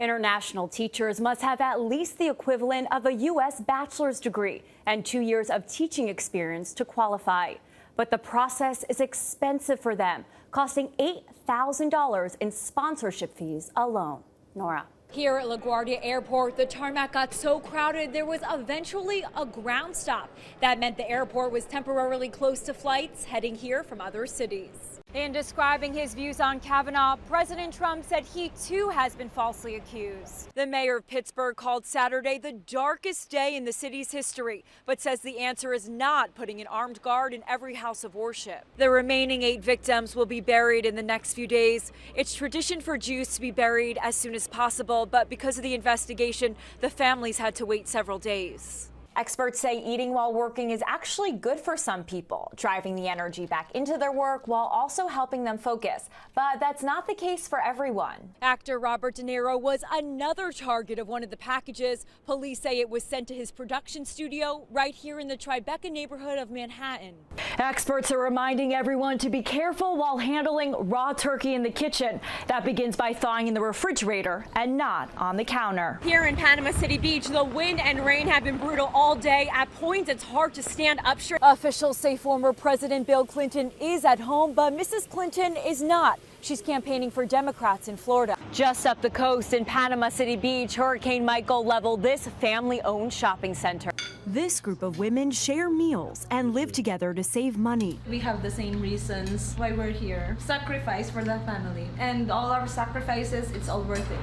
International teachers must have at least the equivalent of a U.S. bachelor's degree and 2 years of teaching experience to qualify. But the process is expensive for them, costing $8,000 in sponsorship fees alone. Nora. Here at LaGuardia Airport, the tarmac got so crowded there was eventually a ground stop. That meant the airport was temporarily closed to flights heading here from other cities. In describing his views on Kavanaugh, President Trump said he too has been falsely accused. The mayor of Pittsburgh called Saturday the darkest day in the city's history, but says the answer is not putting an armed guard in every house of worship. The remaining 8 victims will be buried in the next few days. It's tradition for Jews to be buried as soon as possible, but because of the investigation, the families had to wait several days. Experts say eating while working is actually good for some people, driving the energy back into their work while also helping them focus. But that's not the case for everyone. Actor Robert De Niro was another target of one of the packages. Police say it was sent to his production studio right here in the Tribeca neighborhood of Manhattan. Experts are reminding everyone to be careful while handling raw turkey in the kitchen. That begins by thawing in the refrigerator and not on the counter. Here in Panama City Beach, the wind and rain have been brutal all day. At points, it's hard to stand up straight. Officials say former President Bill Clinton is at home, but Mrs. Clinton is not. She's campaigning for Democrats in Florida. Just up the coast in Panama City Beach, Hurricane Michael leveled this family-owned shopping center. This group of women share meals and live together to save money. We have the same reasons why we're here. Sacrifice for the family. And all our sacrifices, it's all worth it.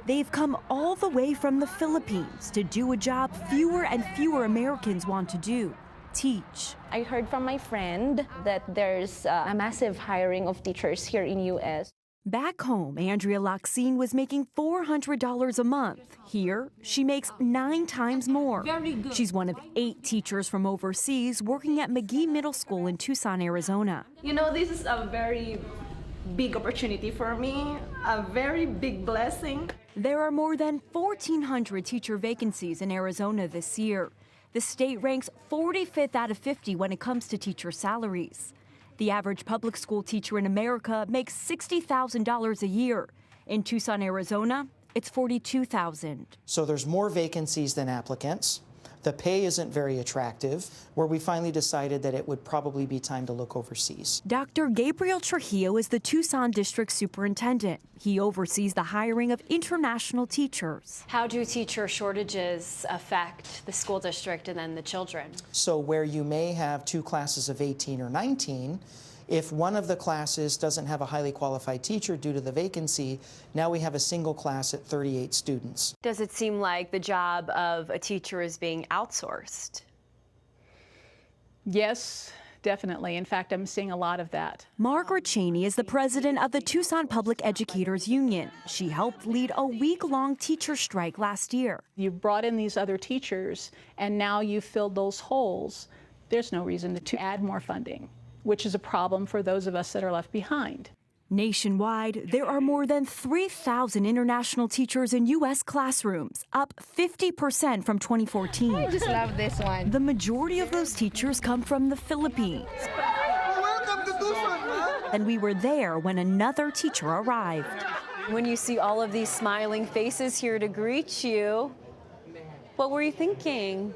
They've come all the way from the Philippines to do a job fewer and fewer Americans want to do: teach. I heard from my friend that there's a massive hiring of teachers here in U.S. Back home, Andrea Loxine was making $400 a month. Here, she makes 9 times more. Very good. She's one of 8 teachers from overseas working at McGee Middle School in Tucson, Arizona. You know, this is a very big opportunity for me, a very big blessing. There are more than 1,400 teacher vacancies in Arizona this year. The state ranks 45th out of 50 when it comes to teacher salaries. The average public school teacher in America makes $60,000 a year. In Tucson, Arizona, it's $42,000. So there's more vacancies than applicants. The pay isn't very attractive, where we finally decided that it would probably be time to look overseas. Dr. Gabriel Trujillo is the Tucson district superintendent. He oversees the hiring of international teachers. How do teacher shortages affect the school district and then the children? So where you may have 2 classes of 18 or 19, if one of the classes doesn't have a highly qualified teacher due to the vacancy, now we have a single class at 38 students. Does it seem like the job of a teacher is being outsourced? Yes, definitely. In fact, I'm seeing a lot of that. Margaret Cheney is the president of the Tucson Public Educators Union. She helped lead a week-long teacher strike last year. You've brought in these other teachers, and now you've filled those holes. There's no reason to add more funding, which is a problem for those of us that are left behind. Nationwide, there are more than 3,000 international teachers in U.S. classrooms, up 50% from 2014. I just love this one. The majority of those teachers come from the Philippines. Welcome to Tucson, man. And we were there when another teacher arrived. When you see all of these smiling faces here to greet you, what were you thinking?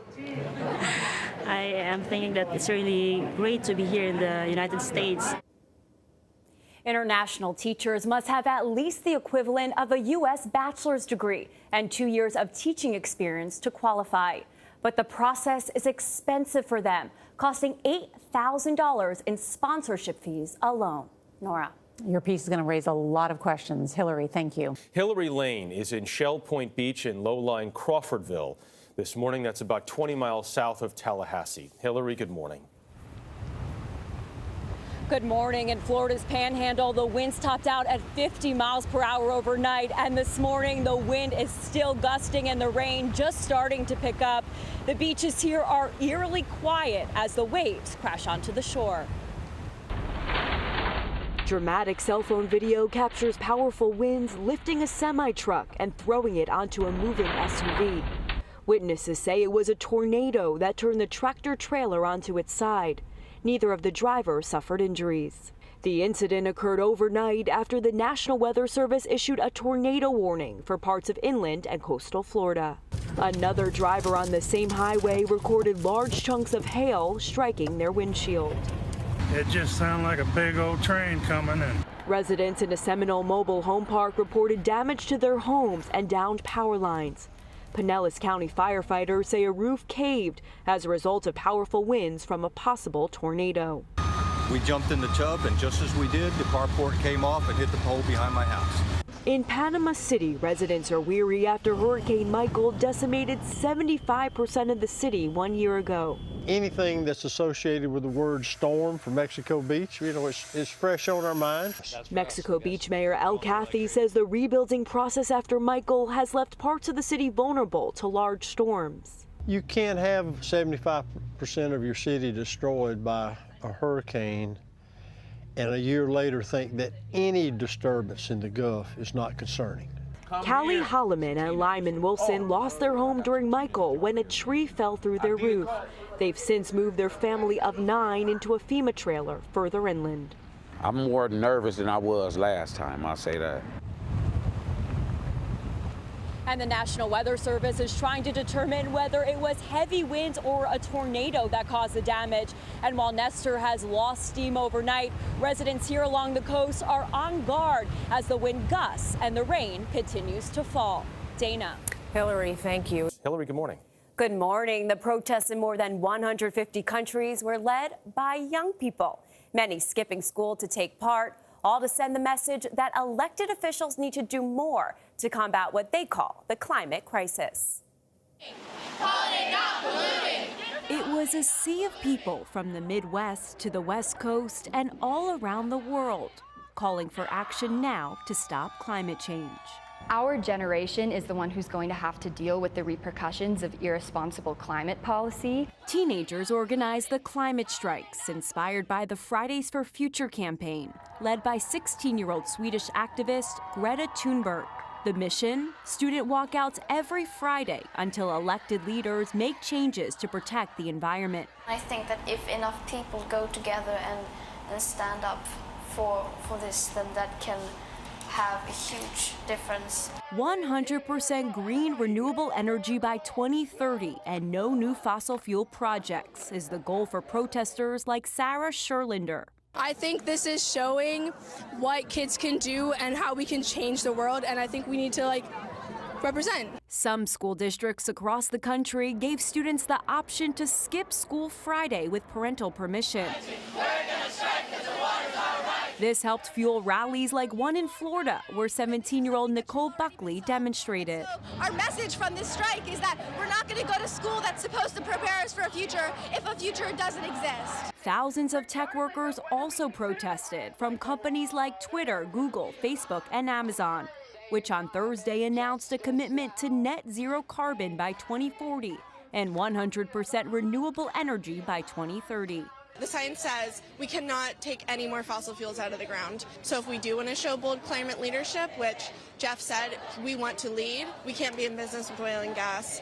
I am thinking that it's really great to be here in the United States. International teachers must have at least the equivalent of a U.S. bachelor's degree and 2 years of teaching experience to qualify. But the process is expensive for them, costing $8,000 in sponsorship fees alone. Nora. Your piece is going to raise a lot of questions. Hilary, thank you. Hilary Lane is in Shell Point Beach in low-lying Crawfordville. This morning, that's about 20 miles south of Tallahassee. Hilary, good morning. Good morning. In Florida's Panhandle, the winds topped out at 50 miles per hour overnight, and this morning the wind is still gusting and the rain just starting to pick up. The beaches here are eerily quiet as the waves crash onto the shore. Dramatic cell phone video captures powerful winds lifting a semi-truck and throwing it onto a moving SUV. Witnesses say it was a tornado that turned the tractor trailer onto its side. Neither of the drivers suffered injuries. The incident occurred overnight after the National Weather Service issued a tornado warning for parts of inland and coastal Florida. Another driver on the same highway recorded large chunks of hail striking their windshield. It just sounded like a big old train coming in. Residents in a Seminole mobile home park reported damage to their homes and downed power lines. Pinellas County firefighters say a roof caved as a result of powerful winds from a possible tornado. We jumped in the tub, and just as we did, the carport came off and hit the pole behind my house. In Panama City, residents are weary after Hurricane Michael decimated 75% of the city 1 year ago. Anything that's associated with the word storm for Mexico Beach, you know, it's fresh on our minds. Mexico Beach Mayor El Cathy says the rebuilding process after Michael has left parts of the city vulnerable to large storms. You can't have 75% of your city destroyed by a hurricane and a year later think that any disturbance in the Gulf is not concerning. Callie Holloman and Lyman Wilson lost their home during Michael when a tree fell through their roof. They've since moved their family of 9 into a FEMA trailer further inland. I'm more nervous than I was last time, I'll say that. And the National Weather Service is trying to determine whether it was heavy winds or a tornado that caused the damage. And while Nestor has lost steam overnight, residents here along the coast are on guard as the wind gusts and the rain continues to fall. Dana. Hilary, thank you. Hilary, good morning. Good morning. The protests in more than 150 countries were led by young people, many skipping school to take part, all to send the message that elected officials need to do more to combat what they call the climate crisis. It was a sea of people from the Midwest to the West Coast and all around the world, calling for action now to stop climate change. Our generation is the one who's going to have to deal with the repercussions of irresponsible climate policy. Teenagers organized the climate strikes, inspired by the Fridays for Future campaign, led by 16-year-old Swedish activist Greta Thunberg. The mission? Student walkouts every Friday until elected leaders make changes to protect the environment. I think that if enough people go together and stand up for this, then that can have a huge difference. 100% green renewable energy by 2030 and no new fossil fuel projects is the goal for protesters like Sarah Sherlander. I think this is showing what kids can do and how we can change the world, and I think we need to represent. Some school districts across the country gave students the option to skip school Friday with parental permission. This helped fuel rallies like one in Florida, where 17-year-old Nicole Buckley demonstrated. Our message from this strike is that we're not going to go to school that's supposed to prepare us for a future if a future doesn't exist. Thousands of tech workers also protested from companies like Twitter, Google, Facebook, and Amazon, which on Thursday announced a commitment to net zero carbon by 2040 and 100% renewable energy by 2030. The science says we cannot take any more fossil fuels out of the ground. So if we do want to show bold climate leadership, which Jeff said we want to lead, we can't be in business with oil and gas.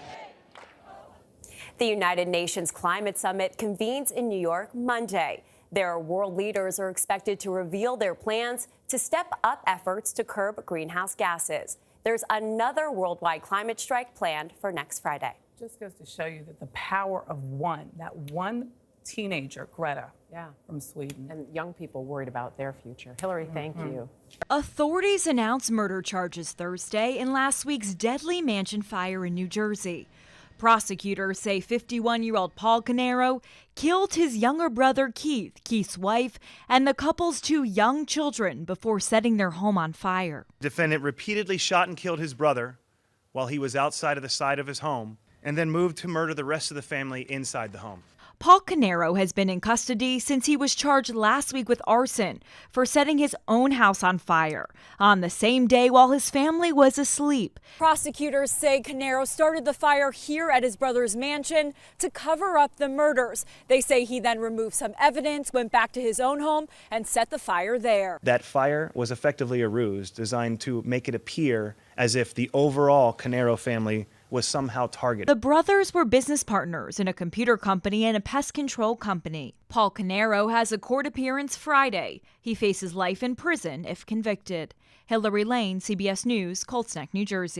The United Nations Climate Summit convenes in New York Monday. Their world leaders are expected to reveal their plans to step up efforts to curb greenhouse gases. There's another worldwide climate strike planned for next Friday. Just goes to show you that the power of one, that one teenager, Greta, from Sweden. And young people worried about their future. Hilary, thank you. Authorities announced murder charges Thursday in last week's deadly mansion fire in New Jersey. Prosecutors say 51-year-old Paul Canero killed his younger brother Keith, Keith's wife, and the couple's 2 young children before setting their home on fire. Defendant repeatedly shot and killed his brother while he was outside of the side of his home, and then moved to murder the rest of the family inside the home. Paul Canero has been in custody since he was charged last week with arson for setting his own house on fire on the same day while his family was asleep. Prosecutors say Canero started the fire here at his brother's mansion to cover up the murders. They say he then removed some evidence, went back to his own home, and set the fire there. That fire was effectively a ruse designed to make it appear as if the overall Canero family was somehow targeted. The brothers were business partners in a computer company and a pest control company. Paul Canero has a court appearance Friday. He faces life in prison if convicted. Hilary Lane, CBS News, Colts Neck, New Jersey.